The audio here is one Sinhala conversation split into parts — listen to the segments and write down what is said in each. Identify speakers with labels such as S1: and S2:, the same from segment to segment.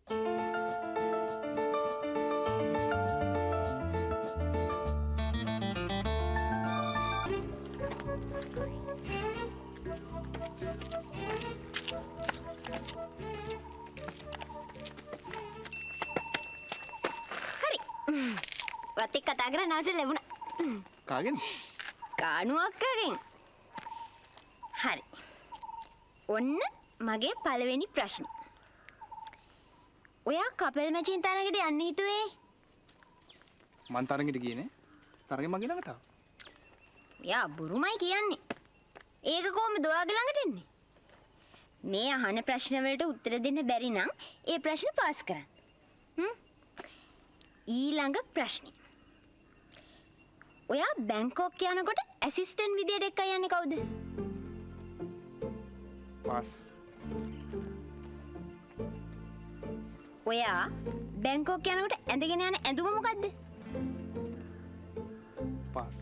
S1: Watik kata kerana nasi lebuna.
S2: කාගෙන්?
S1: Kanu akkagen. Hari. ඔන්න මගේ පළවෙනි ප්‍රශ්නේ. ඔයා කපල් මැචින් තරඟට යන්න හිතුවේ?
S2: මං තරඟෙට ගියේ නේ. තරඟෙ මගේ ළඟට ආවා.
S1: යා බුරුමයි කියන්නේ. ඒක කොහොමද ඔයාගේ ළඟට එන්නේ? මේ අහන ප්‍රශ්න වලට උත්තර දෙන්න බැරි නම් ඒ ප්‍රශ්න පාස් කරන්න. ඊළඟ ප්‍රශ්නේ. ඔයා බැංකොක් යනකොට ඇසිස්ටන්ට් විදියට එක්ක යන්නේ කවුද?
S2: පාස්.
S1: ඔයා බැංකොක් යනකොට ඇඳගෙන යන ඇඳුම මොකද්ද?
S2: පාස්.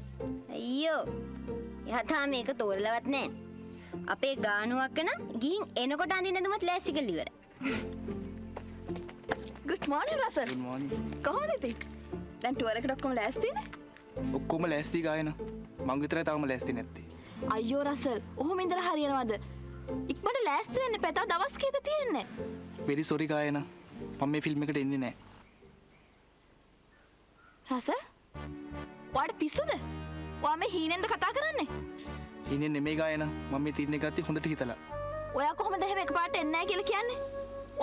S1: අයියෝ. යථා මේක තෝරලවත් නැහැ. අපේ ගානුවක් නම් ගිහින් එනකොට අඳින්න ඇඳුමත් ලෑස්ති කරලා ඉවරයි.
S3: Good morning Russell.
S2: Good morning.
S3: කොහොමද ඉතින්? දැන් ටුවර් එකට ඔක්කොම ලෑස්තිද?
S2: ඔක්කොම ලෑස්ති ගායන. මං විතරයි තාම ලෑස්ති නැත්තේ.
S3: අයියෝ රසල්, ඔහොම ඉඳලා හරියනවද? ඉක්මනට ලෑස්ති වෙන්න එපා. තව දවස් කීයද තියෙන්නේ?
S2: very sorry ගායන. මම මේ ෆිල්ම් එකට එන්නේ නැහැ.
S3: රසල්? ඔයාට පිස්සුද? ඔයා මේ හීනෙන්ද කතා කරන්නේ?
S2: ඉන්නේ නෙමෙයි ගායන. මම මේ තීරණය ගත්තේ හොඳට හිතලා.
S3: ඔයා කොහොමද එහෙම එකපාරට එන්නේ නැහැ කියලා කියන්නේ?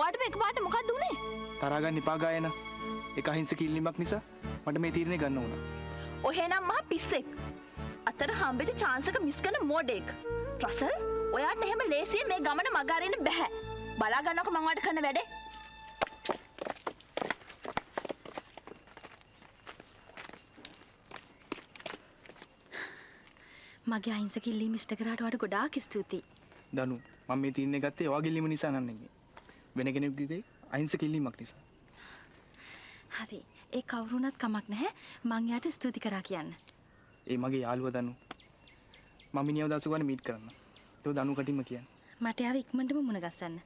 S3: ඔයාට මේ එකපාරට මොකක්ද උනේ?
S2: තරහා ගන්න එපා ගායන. ඒක අහිංසක ඉල්ලීමක් නිසා මට මේ තීරණය ගන්න වුණා.
S3: ඔහෙනම් මහා පිස්සෙක්. අතර හම්බෙච්ච chance එක මිස් කරන මොඩෙක්. රසල්, ඔයාට එහෙම ලේසියෙන් මේ ගමන මග අරින්න බෑ. බලා ගන්නකො මං ඔයාට කරන වැඩේ.
S4: මගේ අහිංසක ඉල්ලීම ඉෂ්ට කරාට ඔයාට ගොඩාක් ස්තුතියි.
S2: දනු මම මේ තීරණය ගත්තේ ඔයාගේ ඉල්ලීම නිසා නන්නේ. වෙන කෙනෙකුගේ අහිංසක ඉල්ලීමක් නිසා.
S4: හරි. ඒ කවුරුණත් කමක් නැහැ. මං යාට ස්තුති කරා කියන්න.
S2: ඒ මගේ යාළුවා දනු. මම මිනිහව දවසක වань මීට් කරන්න. ඒක දනු කටින්ම කියන්න.
S4: මට යාව ඉක්මනටම මුණ ගස්සන්න.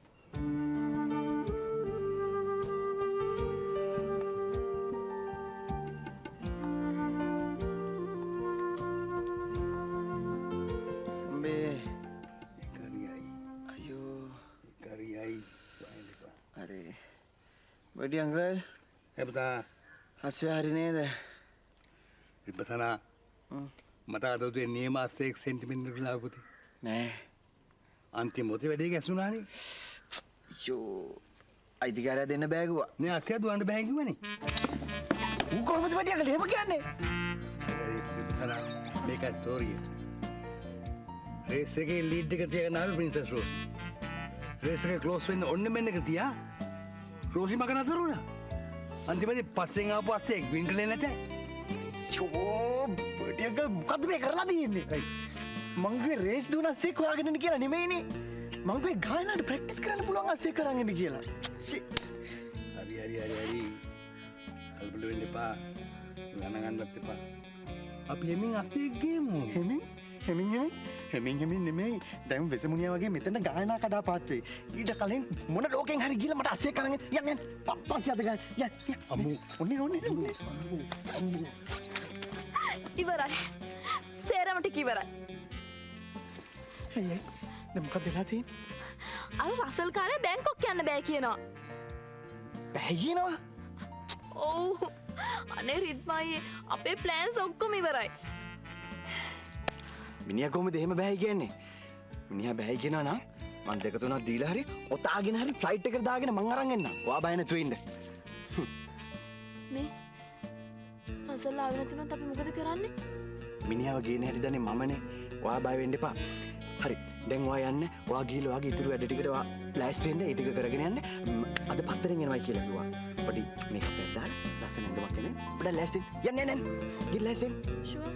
S5: Badi uncle.
S6: Hey beta.
S5: Asya hari ni dah.
S6: Ribasana. Mata ada tu ni mas 1 centimeter lagu tu.
S5: Nee.
S6: Anti moti badi ke suna ni?
S5: Yo. Ay di gara denna bag wa.
S6: Ne Asya tu anda bag ni.
S5: Uko mati badi uncle hema kya ne?
S6: Ribasana. Make a story. Race ke lead ke tiya naam Princess Rose. Race ke close friend onne menne ke tiya. Rosie මග නතර වුණා. අන්තිමේදී පස්සෙන් ආපු අස්සේ එක්වින් කළේ නැතේ.
S5: චෝ ටික මොකද්ද මේ කරලා තියෙන්නේ? මංගේ රේස් දුන අස්සේ හොයාගෙන ඉන්න කියලා නෙමෙයිනේ. මංගේ ගායනාට ප්‍රැක්ටිස් කරන්න පුළුවන් අස්සේ කරන් ඉන්න කියලා.
S6: හරි. කල්පල වෙන්න එපා. ගණන් එපා. අපි හෙමින් අස්සේ ගේමු.
S5: හෙමින් නෙමෙයි. දැන් වෙසමුණියා වගේ මෙතන ගායනා කඩා පාත් වෙයි. ඊට කලින් මොන ලෝකෙන් හරි ගිහලා මට අස්සේ කරන් යන්න. පස්සේ අද ගන්න. යන්න.
S6: අම්මු.
S5: ඔන්නේ.
S3: ඉවරයි. සේරම ටික ඉවරයි.
S5: අයියයි. දැන් මොකද වෙලා තියෙන්නේ?
S3: අර රසල් කාරයා බැංකොක් යන්න බෑ කියනවා.
S5: බෑ කියනවා?
S3: ඔව්. අනේ රිද්මයි අපේ ප්ලෑන්ස් ඔක්කොම ඉවරයි.
S5: මිනිහා කොහොමද එහෙම බෑයි කියන්නේ? මිනිහා බෑයි කියනවා නම් මං දෙක තුනක් දීලා හරි ඔතාගෙන හරි ෆ්ලයිට් එකට දාගෙන මං අරන් එන්නම්. ඔයා බය නැතුව ඉන්න.
S3: මේ රසල් ආවෙ නැතුනත් අපි මොකද කරන්නේ?
S5: මිනිහාව ගේන හැටි දන්නේ මමනේ. ඔයා බය වෙන්න එපා. හරි. දැන් ඔයා යන්න. ඔයා ගිහලා ඔයාගේ ඉතුරු වැඩ ටිකට ඔයා ප්ලාස්ට් වෙන්න ඒ ටික කරගෙන යන්න. අද පත්තරෙන් එනවයි කියලා කිව්වා. පොඩි මේකප් එකක් දාලා ලස්සන ඇඳුමක් එන්නේ. පොඩ්ඩක් ලෑස්තින්. යන්න. ගිහ ලෑස්තින්.
S3: ෂුවර්.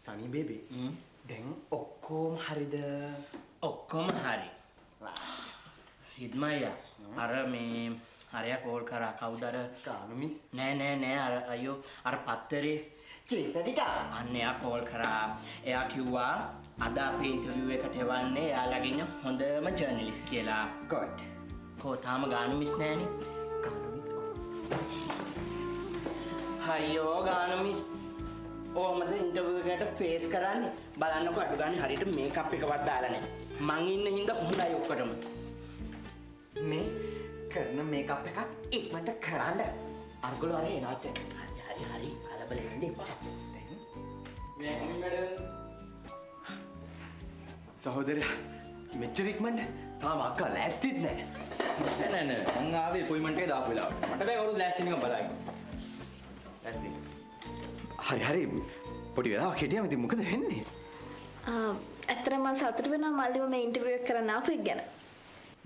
S5: Sunny baby. දැන් ඔක්කොම හරිද?
S7: ඔක්කොම හරි. හිට්මයියා අර මේ අරයා කෝල් කරා කවුද අර
S5: කානුමිස්
S7: නෑ අර අයියෝ අර පත්තරේ
S5: චේතටිට
S7: අන්න එයා කෝල් කරා. එයා කිව්වා අද අපේ ඉන්ටර්විව් එකට එවන්නේ එයාලගේ ඉන්න හොඳම ජර්නලිස්ට් කියලා.
S5: ගොඩ්
S7: කෝ තාම ගානු මිස් නෑනේ. අයියෝ ගානු මිස් ඕමද ඉන්ටර්විව් එකට ෆේස් කරන්නේ බලන්නකො අඩු ගානේ හරියට මේකප් එකවත් දාලා නෑ. මං ඉන්න හින්දා හොඳයි ඔක්කොටම.
S5: මේ කරන මේකප් එකක් ඉක්මනට කරන්න අර්ගොල්ලෝ අර එනවාට
S7: හරි කලබල වෙන්න එපා.
S2: මේ කොමින් වැඩ
S5: සහෝදරයා මෙච්චර ඉක්මනට තාම අක්කා ලෑස්තිත් නෑ.
S2: නෑ මං ආවේ අපොයින්ට්මන්ට් එක දාපු වෙලාවට. මට බෑ කවුරුත් ලෑස්ති නිකන් බලන්න. ලෑස්ති.
S5: හරි පොඩි වෙලාවක් හිටියම ඉතින් මොකද වෙන්නේ?
S3: ඇත්තටම මම සතුටු වෙනවා මල්ලිව මේ ඉන්ටර්විව් එක කරන්න ආපු එක ගැන.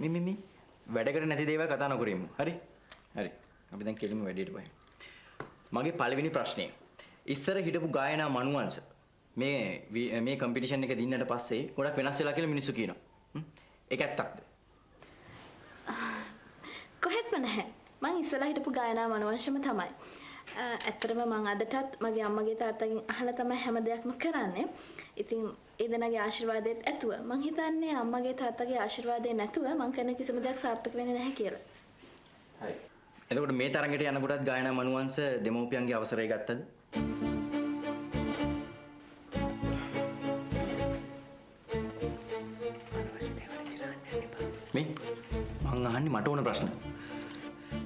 S5: මිමි වැඩකට නැති දේවල් කතා නොකරමු. හරි? හරි. අපි දැන් කෙලින්ම වැඩේට බහිමු. මගේ පළවෙනි ප්‍රශ්නේ. ඉස්සර හිටපු ගායනා මනුවංශ මේ කම්පිටිෂන් එක දින්නට පස්සේ ගොඩක් වෙනස් වෙලා කියලා මිනිස්සු කියනවා. ඒක ඇත්තක්ද?
S3: කොහෙත්ම නැහැ. මං ඉස්සලා හිටපු ගායනා මනෝවංශම තමයි. ඇත්තටම මං අදටත් මගේ අම්මගේ තාත්තගෙන් අහලා තමයි හැම දෙයක්ම කරන්නේ. ඉතින් ඒ දෙනාගේ ආශිර්වාදයත් ඇතුව මං හිතන්නේ අම්මගේ තාත්තගේ ආශිර්වාදය නැතුව මං කරන කිසිම දෙයක් සාර්ථක වෙන්නේ නැහැ කියලා.
S5: හරි. එතකොට මේ තරඟට යනකොටත් ගායනා මනුවංශ දෙමෝපියන්ගේ අවසරය ගත්තද? මේ මං අහන්නේ මට ඕන ප්‍රශ්න.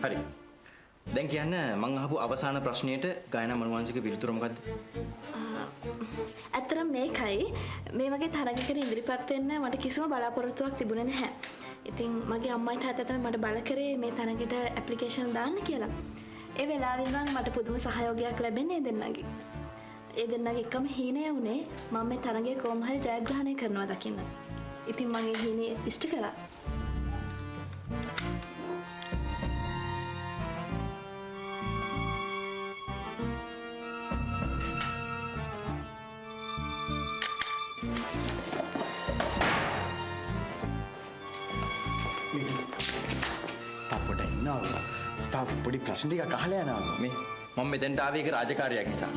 S5: හරි. දැන් කියන්න මං අහපු අවසාන ප්‍රශ්නයට ගායනා මනුවංශික පිළිතුර මොකද්ද?
S3: ඇත්තටම මේකයි මේ වගේ තරගයකට ඉදිරිපත් වෙන්න මට කිසිම බලාපොරොත්තුවක් තිබුණේ නැහැ. ඉතින් මගේ අම්මයි තාත්තයි තමයි මට බල කරේ මේ තරගයට ඇප්ලිකේෂන් දාන්න කියලා. ඒ වෙලාවෙ ඉඳන් මට පුදුම සහයෝගයක් ලැබෙන්නේ ඒ දෙන්නගේ. ඒ දෙන්නගේ එකම හීනය වුණේ මම මේ තරගයේ කොහොම හරි ජයග්‍රහණය කරනවා දකින්න. ඉතින් මම ඒ හීනේ ඉෂ්ට කළා.
S5: පොඩි ප්‍රශ්න ටිකක් අහලා යනවා. මේ මම මෙතෙන්ට ආවේ ඒක රාජකාරියක් නිසා.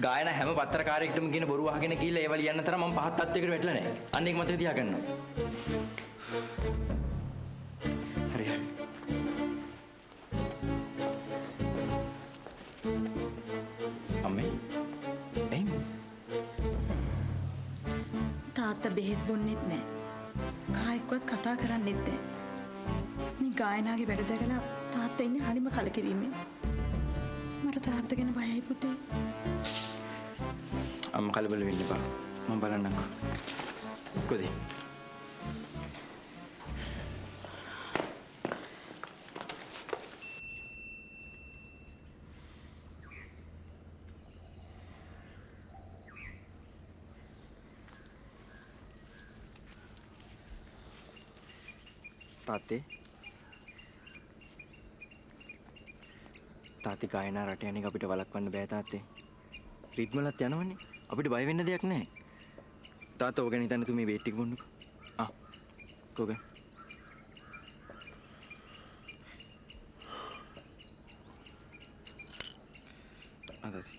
S5: ගායන හැම පත්‍රකාරයෙක්ටම කියන බොරු අහගෙන ගිහලා ඒවා ලියන්න තරම් මම පහත් තත්යකට වැටලා නැහැ. අන්න ඒක මතක තියාගන්න. හරි. අම්මේ. එයි.
S8: තාත්තා බෙහෙත් බොන්නෙත් නැහැ. කායිකවත් කතා කරන්නෙත් නැහැ. මේ ගායනාගේ වැඩ දැකලා තාත්තා ඉන්නේ හරිම කලකිරීමෙන්. මට තාත්තා ගැන බයයි පුතේ.
S5: අම්ම කලබල වෙන්න එපා. මම බලන්නම්කෝ. කොහේ? තාත්තේ ගායනා රට යන්නේ අපිට වළක්වන්න බෑ තාත්තේ. රිද්මලත් යනවනේ. අපිට බය වෙන්න දෙයක් නැහැ. තාත්තා ඔය ගැන හිතන්න තු මේ වේට් එක බොන්නකෝ. කොහොමද? අදත්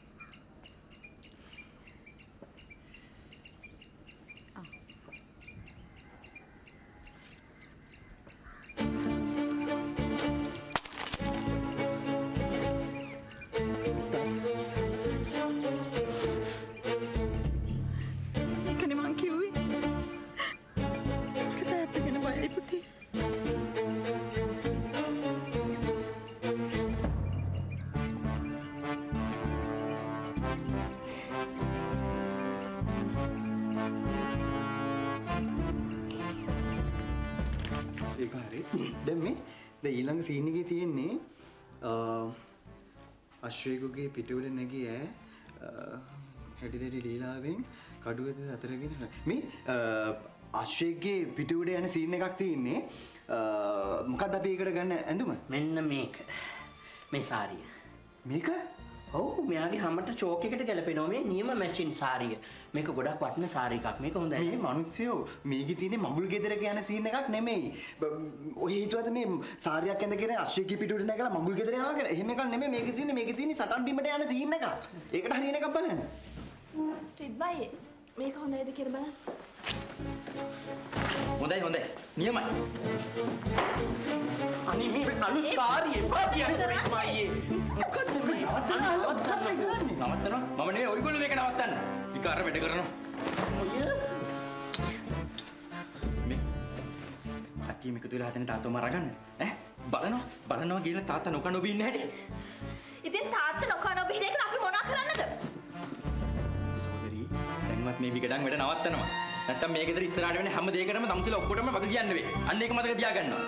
S5: දැන් මේ දැන් ඊළඟ සීන් එකේ තියෙන්නේ අශ්වේකුගේ පිටුවල නැගී හැටි දෙටි ලීලාවෙන් කඩුවෙද අතරගෙන මේ අශ්වේගේ පිටුවල යන සීන් එකක් තියෙන්නේ මොකක්ද අපි ඒකට ගන්න ඇඳුම
S7: මෙන්න මේක මේ සාරිය
S5: මේක
S7: ඔව් මෙයාගේ හැමට චෝක් එකට ගැලපෙනවා මේ නියම මැචින් සාරිය. මේක ගොඩක් වටින සාරි එකක්. මේක හොඳයි.
S5: මේ මිනිස්සුયો මේකේ තියෙන්නේ මඟුල් ගෙදරක යන සීන් එකක් නෙමෙයි. ඔය හිතුවද මේ සාරියක් ඇඳගෙන අශ්වයේ පිටුවට නැගලා මඟුල් ගෙදර යනවා කියලා? එහෙම එකක් නෙමෙයි මේකේ තියෙන්නේ සටන් බිමට යන සීන් එකක්. ඒකට හරියන එකක් බලන්න.
S3: රිද්බයි මේක හොඳයිද කියලා බලන්න.
S7: හොඳයි. නියමයි. අනේ මේ අලුත් සාරිය එපා කියන්නේ මේ මයියේ. මොකද්ද මේ? නවත්තනවා. මම නෙවෙයි ඔයගොල්ලෝ මේක නවත්තන්න. විකාර වැඩ කරනවා. මේ කට්ටිය මේක තුල හදන තාත්තව මරගන්න. බලනවා කියලා තාත්තා නොකන ඔබ ඉන්න හැටි.
S3: ඉතින් තාත්තා නොකන ඔබ හිරේකට අපි මොනා කරන්නද?
S7: සහෝදරී දැන්වත් මේ විකඩන් වැඩ නවත්තනවා. නැත්තම් මේ ගෙදර ඉස්සරහට වෙන හැම දෙයකටම තමුසෙලා ඔක්කොටම වග කියන්න වෙයි. අන්න ඒක මතක තියාගන්නවා.